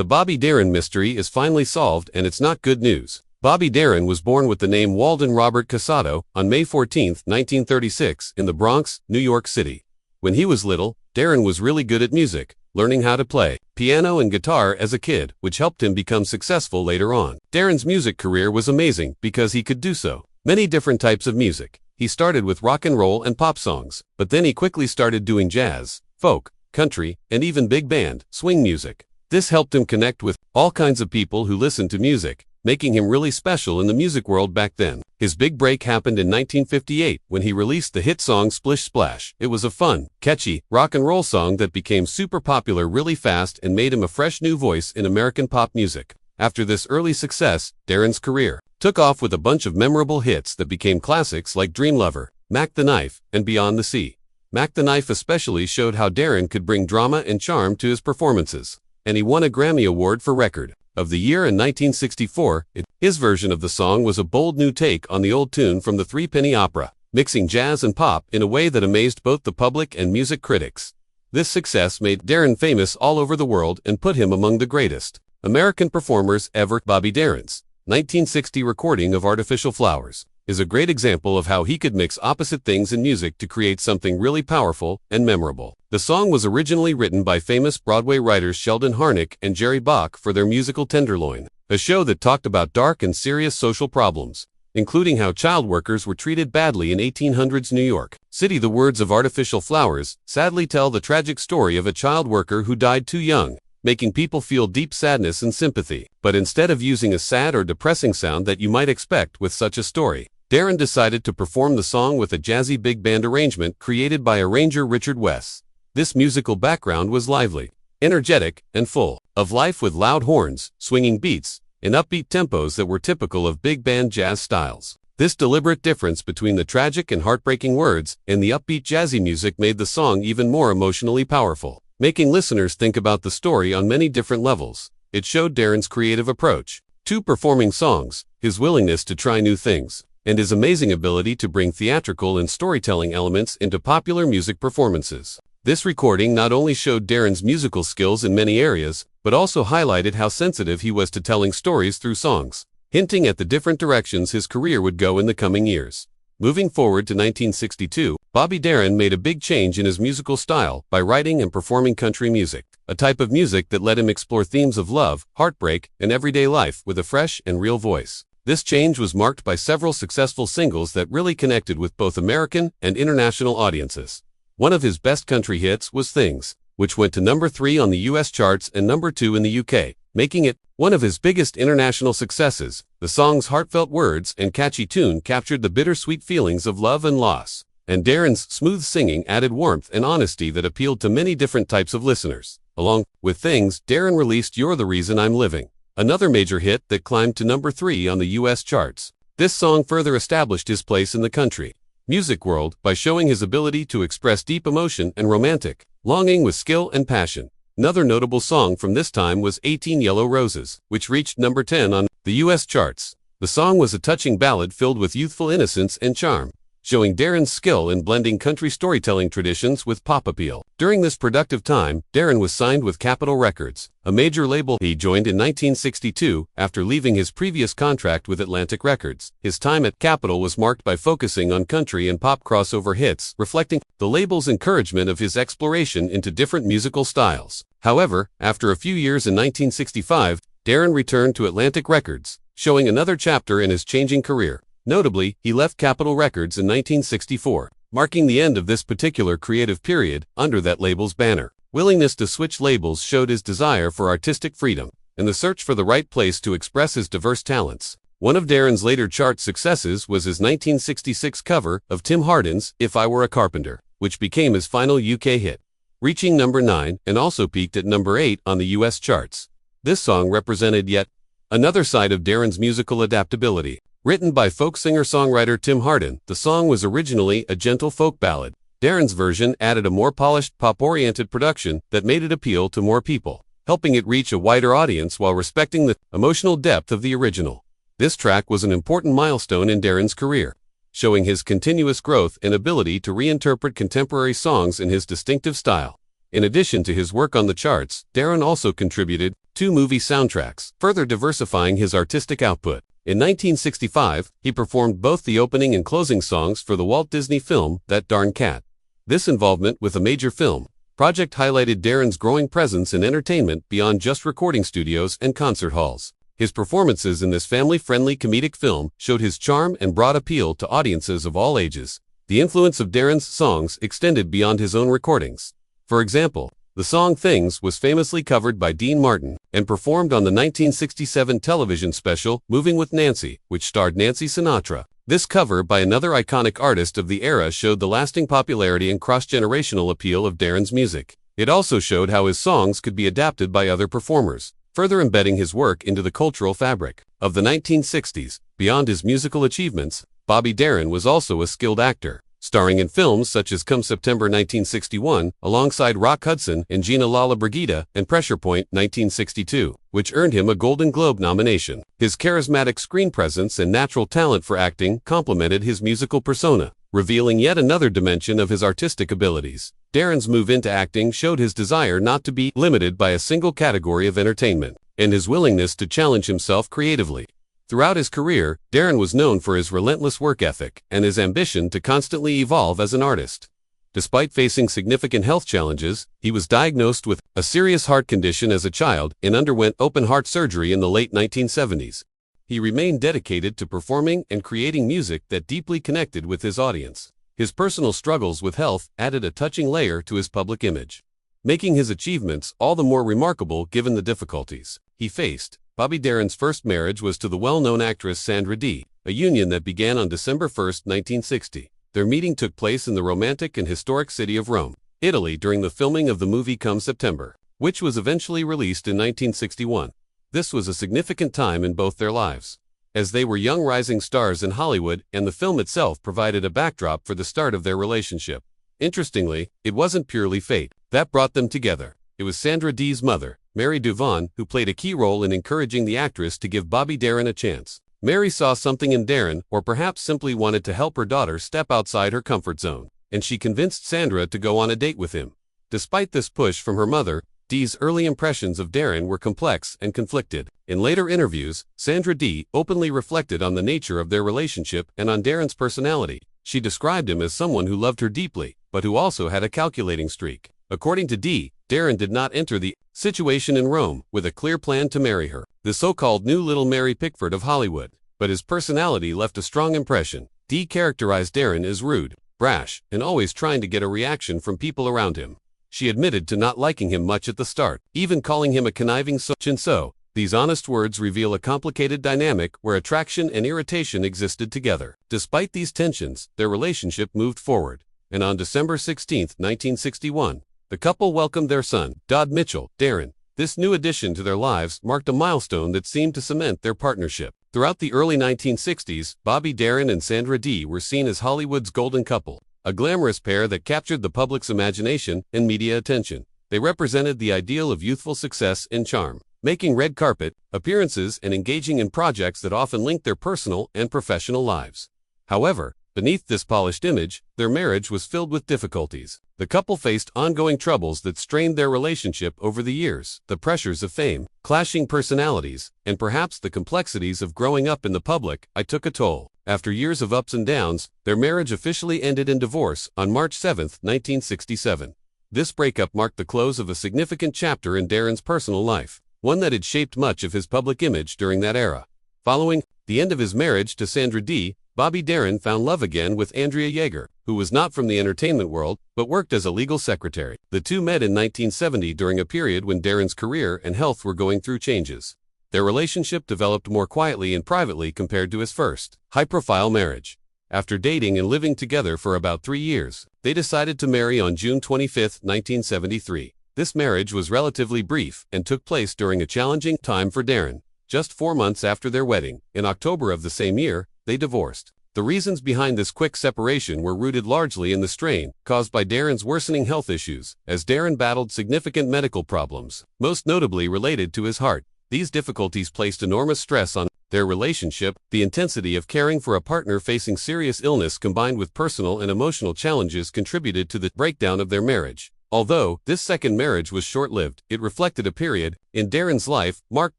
The Bobby Darin mystery is finally solved, and it's not good news. Bobby Darin was born with the name Walden Robert Casado on May 14, 1936, in the Bronx, New York City. When he was little, Darin was really good at music, learning how to play piano and guitar as a kid, which helped him become successful later on. Darin's music career was amazing because he could do so. Many different types of music. He started with rock and roll and pop songs, but then he quickly started doing jazz, folk, country, and even big band, swing music. This helped him connect with all kinds of people who listened to music, making him really special in the music world back then. His big break happened in 1958 when he released the hit song Splish Splash. It was a fun, catchy, rock and roll song that became super popular really fast and made him a fresh new voice in American pop music. After this early success, Darin's career took off with a bunch of memorable hits that became classics like Dream Lover, Mac the Knife, and Beyond the Sea. Mac the Knife especially showed how Darin could bring drama and charm to his performances, and he won a Grammy Award for Record of the Year in 1964. His version of the song was a bold new take on the old tune from the Threepenny Opera, mixing jazz and pop in a way that amazed both the public and music critics. This success made Darin famous all over the world and put him among the greatest American performers ever. Bobby Darin's 1960 recording of Artificial Flowers is a great example of how he could mix opposite things in music to create something really powerful and memorable. The song was originally written by famous Broadway writers Sheldon Harnick and Jerry Bach for their musical Tenderloin, a show that talked about dark and serious social problems, including how child workers were treated badly in 1800s New York City. The words of Artificial Flowers sadly tell the tragic story of a child worker who died too young, making people feel deep sadness and sympathy. But instead of using a sad or depressing sound that you might expect with such a story, Darin decided to perform the song with a jazzy big band arrangement created by arranger Richard Wess. This musical background was lively, energetic, and full of life, with loud horns, swinging beats, and upbeat tempos that were typical of big band jazz styles. This deliberate difference between the tragic and heartbreaking words and the upbeat jazzy music made the song even more emotionally powerful, making listeners think about the story on many different levels. It showed Darin's creative approach to performing songs, his willingness to try new things, and his amazing ability to bring theatrical and storytelling elements into popular music performances. This recording not only showed Darin's musical skills in many areas, but also highlighted how sensitive he was to telling stories through songs, hinting at the different directions his career would go in the coming years. Moving forward to 1962, Bobby Darin made a big change in his musical style by writing and performing country music, a type of music that let him explore themes of love, heartbreak, and everyday life with a fresh and real voice. This change was marked by several successful singles that really connected with both American and international audiences. One of his best country hits was Things, which went to number 3 on the US charts and number 2 in the UK, making it one of his biggest international successes. The song's heartfelt words and catchy tune captured the bittersweet feelings of love and loss, and Darin's smooth singing added warmth and honesty that appealed to many different types of listeners. Along with Things, Darin released You're the Reason I'm Living, another major hit that climbed to number 3 on the US charts. This song further established his place in the country music world by showing his ability to express deep emotion and romantic longing with skill and passion. Another notable song from this time was 18 Yellow Roses, which reached number 10 on the US charts. The song was a touching ballad filled with youthful innocence and charm, showing Darin's skill in blending country storytelling traditions with pop appeal. During this productive time, Darin was signed with Capitol Records, a major label he joined in 1962 after leaving his previous contract with Atlantic Records. His time at Capitol was marked by focusing on country and pop crossover hits, reflecting the label's encouragement of his exploration into different musical styles. However, after a few years in 1965, Darin returned to Atlantic Records, showing another chapter in his changing career. Notably, he left Capitol Records in 1964, marking the end of this particular creative period under that label's banner. Willingness to switch labels showed his desire for artistic freedom and the search for the right place to express his diverse talents. One of Darin's later chart successes was his 1966 cover of Tim Hardin's If I Were a Carpenter, which became his final UK hit, reaching number 9 and also peaked at number 8 on the US charts. This song represented yet another side of Darin's musical adaptability. Written by folk singer-songwriter Tim Hardin, the song was originally a gentle folk ballad. Darin's version added a more polished, pop-oriented production that made it appeal to more people, helping it reach a wider audience while respecting the emotional depth of the original. This track was an important milestone in Darin's career, showing his continuous growth and ability to reinterpret contemporary songs in his distinctive style. In addition to his work on the charts, Darin also contributed 2 movie soundtracks, further diversifying his artistic output. In 1965, he performed both the opening and closing songs for the Walt Disney film That Darn Cat. This involvement with a major film project highlighted Darin's growing presence in entertainment beyond just recording studios and concert halls. His performances in this family-friendly comedic film showed his charm and broad appeal to audiences of all ages. The influence of Darin's songs extended beyond his own recordings. For example, the song Things was famously covered by Dean Martin and performed on the 1967 television special Moving with Nancy, which starred Nancy Sinatra. This cover by another iconic artist of the era showed the lasting popularity and cross-generational appeal of Darin's music. It also showed how his songs could be adapted by other performers, further embedding his work into the cultural fabric of the 1960s. Beyond his musical achievements, Bobby Darin was also a skilled actor, starring in films such as Come September 1961, alongside Rock Hudson and Gina Lollobrigida, and Pressure Point 1962, which earned him a Golden Globe nomination. His charismatic screen presence and natural talent for acting complemented his musical persona, revealing yet another dimension of his artistic abilities. Darin's move into acting showed his desire not to be limited by a single category of entertainment, and his willingness to challenge himself creatively. Throughout his career, Darin was known for his relentless work ethic and his ambition to constantly evolve as an artist. Despite facing significant health challenges, he was diagnosed with a serious heart condition as a child and underwent open-heart surgery in the late 1970s. He remained dedicated to performing and creating music that deeply connected with his audience. His personal struggles with health added a touching layer to his public image, making his achievements all the more remarkable given the difficulties he faced. Bobby Darin's first marriage was to the well-known actress Sandra Dee, a union that began on December 1, 1960. Their meeting took place in the romantic and historic city of Rome, Italy during the filming of the movie Come September, which was eventually released in 1961. This was a significant time in both their lives, as they were young rising stars in Hollywood, and the film itself provided a backdrop for the start of their relationship. Interestingly, it wasn't purely fate that brought them together. It was Sandra Dee's mother, Mary Duvon, who played a key role in encouraging the actress to give Bobby Darin a chance. Mary saw something in Darin, or perhaps simply wanted to help her daughter step outside her comfort zone, and she convinced Sandra to go on a date with him. Despite this push from her mother, Dee's early impressions of Darin were complex and conflicted. In later interviews, Sandra Dee openly reflected on the nature of their relationship and on Darin's personality. She described him as someone who loved her deeply, but who also had a calculating streak. According to Dee, Darin did not enter the situation in Rome with a clear plan to marry her, the so-called new Little Mary Pickford of Hollywood, but his personality left a strong impression. Dee characterized Darin as rude, brash, and always trying to get a reaction from people around him. She admitted to not liking him much at the start, even calling him a conniving so-and-so. These honest words reveal a complicated dynamic where attraction and irritation existed together. Despite these tensions, their relationship moved forward, and on December 16, 1961, the couple welcomed their son, Dodd Mitchell Darin. This new addition to their lives marked a milestone that seemed to cement their partnership. Throughout the early 1960s, Bobby Darin and Sandra Dee were seen as Hollywood's golden couple, a glamorous pair that captured the public's imagination and media attention. They represented the ideal of youthful success and charm, making red carpet appearances and engaging in projects that often linked their personal and professional lives. However, beneath this polished image, their marriage was filled with difficulties. The couple faced ongoing troubles that strained their relationship over the years. The pressures of fame, clashing personalities, and perhaps the complexities of growing up in the public eye took a toll. After years of ups and downs, their marriage officially ended in divorce on March 7, 1967. This breakup marked the close of a significant chapter in Darin's personal life, one that had shaped much of his public image during that era. Following the end of his marriage to Sandra Dee, Bobby Darin found love again with Andrea Yeager, who was not from the entertainment world, but worked as a legal secretary. The two met in 1970 during a period when Darin's career and health were going through changes. Their relationship developed more quietly and privately compared to his first high-profile marriage. After dating and living together for about 3 years, they decided to marry on June 25, 1973. This marriage was relatively brief and took place during a challenging time for Darin. Just 4 months after their wedding, in October of the same year, they divorced. The reasons behind this quick separation were rooted largely in the strain caused by Darin's worsening health issues, as Darin battled significant medical problems, most notably related to his heart. These difficulties placed enormous stress on their relationship. The intensity of caring for a partner facing serious illness combined with personal and emotional challenges contributed to the breakdown of their marriage. Although this second marriage was short-lived, it reflected a period in Darin's life marked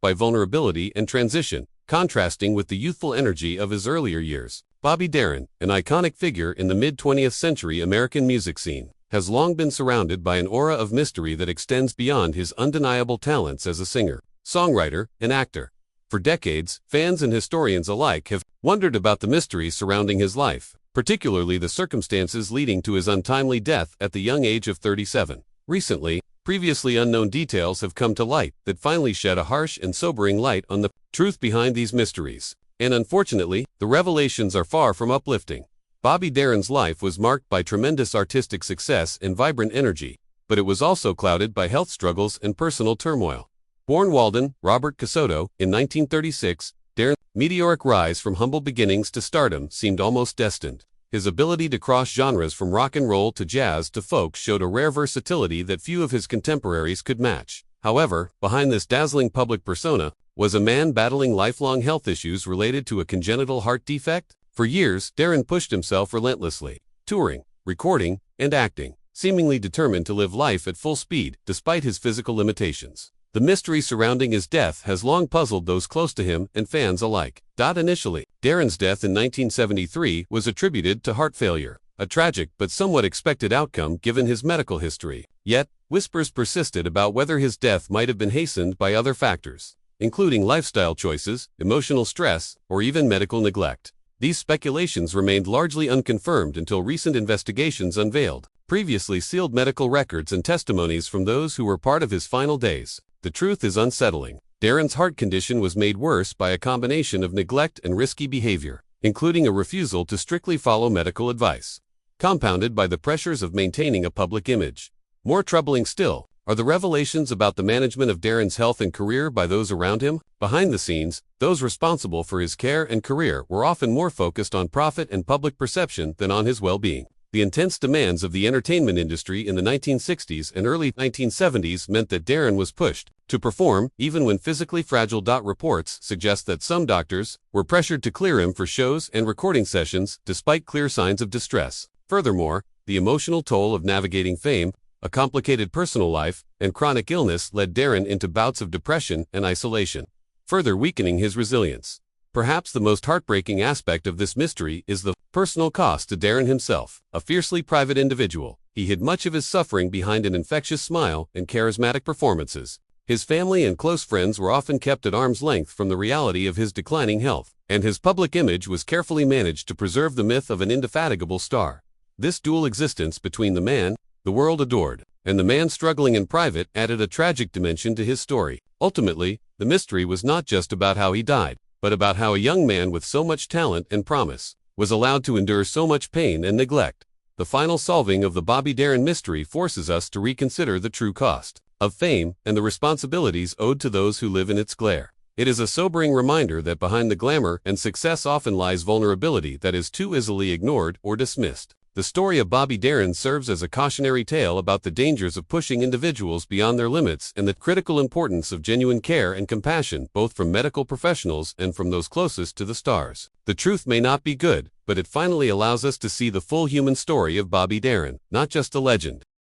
by vulnerability and transition, contrasting with the youthful energy of his earlier years. Bobby Darin, an iconic figure in the mid-20th century American music scene, has long been surrounded by an aura of mystery that extends beyond his undeniable talents as a singer, songwriter, and actor. For decades, fans and historians alike have wondered about the mysteries surrounding his life, particularly the circumstances leading to his untimely death at the young age of 37. Recently, previously unknown details have come to light that finally shed a harsh and sobering light on the truth behind these mysteries. And unfortunately, the revelations are far from uplifting. Bobby Darin's life was marked by tremendous artistic success and vibrant energy, but it was also clouded by health struggles and personal turmoil. Born Walden Robert Cassoto in 1936, Darin's meteoric rise from humble beginnings to stardom seemed almost destined. His ability to cross genres from rock and roll to jazz to folk showed a rare versatility that few of his contemporaries could match. However, behind this dazzling public persona was a man battling lifelong health issues related to a congenital heart defect. For years, Darin pushed himself relentlessly, touring, recording, and acting, seemingly determined to live life at full speed despite his physical limitations. The mystery surrounding his death has long puzzled those close to him and fans alike. Initially, Darin's death in 1973 was attributed to heart failure, a tragic but somewhat expected outcome given his medical history. Yet, whispers persisted about whether his death might have been hastened by other factors, including lifestyle choices, emotional stress, or even medical neglect. These speculations remained largely unconfirmed until recent investigations unveiled previously sealed medical records and testimonies from those who were part of his final days. The truth is unsettling. Darin's heart condition was made worse by a combination of neglect and risky behavior, including a refusal to strictly follow medical advice, compounded by the pressures of maintaining a public image. More troubling still are the revelations about the management of Darin's health and career by those around him. Behind the scenes, those responsible for his care and career were often more focused on profit and public perception than on his well-being. The intense demands of the entertainment industry in the 1960s and early 1970s meant that Darin was pushed to perform even when physically fragile. Reports suggest that some doctors were pressured to clear him for shows and recording sessions despite clear signs of distress. Furthermore, the emotional toll of navigating fame, a complicated personal life, and chronic illness led Darin into bouts of depression and isolation, further weakening his resilience. Perhaps the most heartbreaking aspect of this mystery is the personal cost to Darin himself. A fiercely private individual, he hid much of his suffering behind an infectious smile and charismatic performances. His family and close friends were often kept at arm's length from the reality of his declining health, and his public image was carefully managed to preserve the myth of an indefatigable star. This dual existence between the man the world adored and the man struggling in private added a tragic dimension to his story. Ultimately, the mystery was not just about how he died, but about how a young man with so much talent and promise was allowed to endure so much pain and neglect. The final solving of the Bobby Darin mystery forces us to reconsider the true cost of fame and the responsibilities owed to those who live in its glare. It is a sobering reminder that behind the glamour and success often lies vulnerability that is too easily ignored or dismissed. The story of Bobby Darin serves as a cautionary tale about the dangers of pushing individuals beyond their limits and the critical importance of genuine care and compassion both from medical professionals and from those closest to the stars. The truth may not be good, but it finally allows us to see the full human story of Bobby Darin, not just a legend.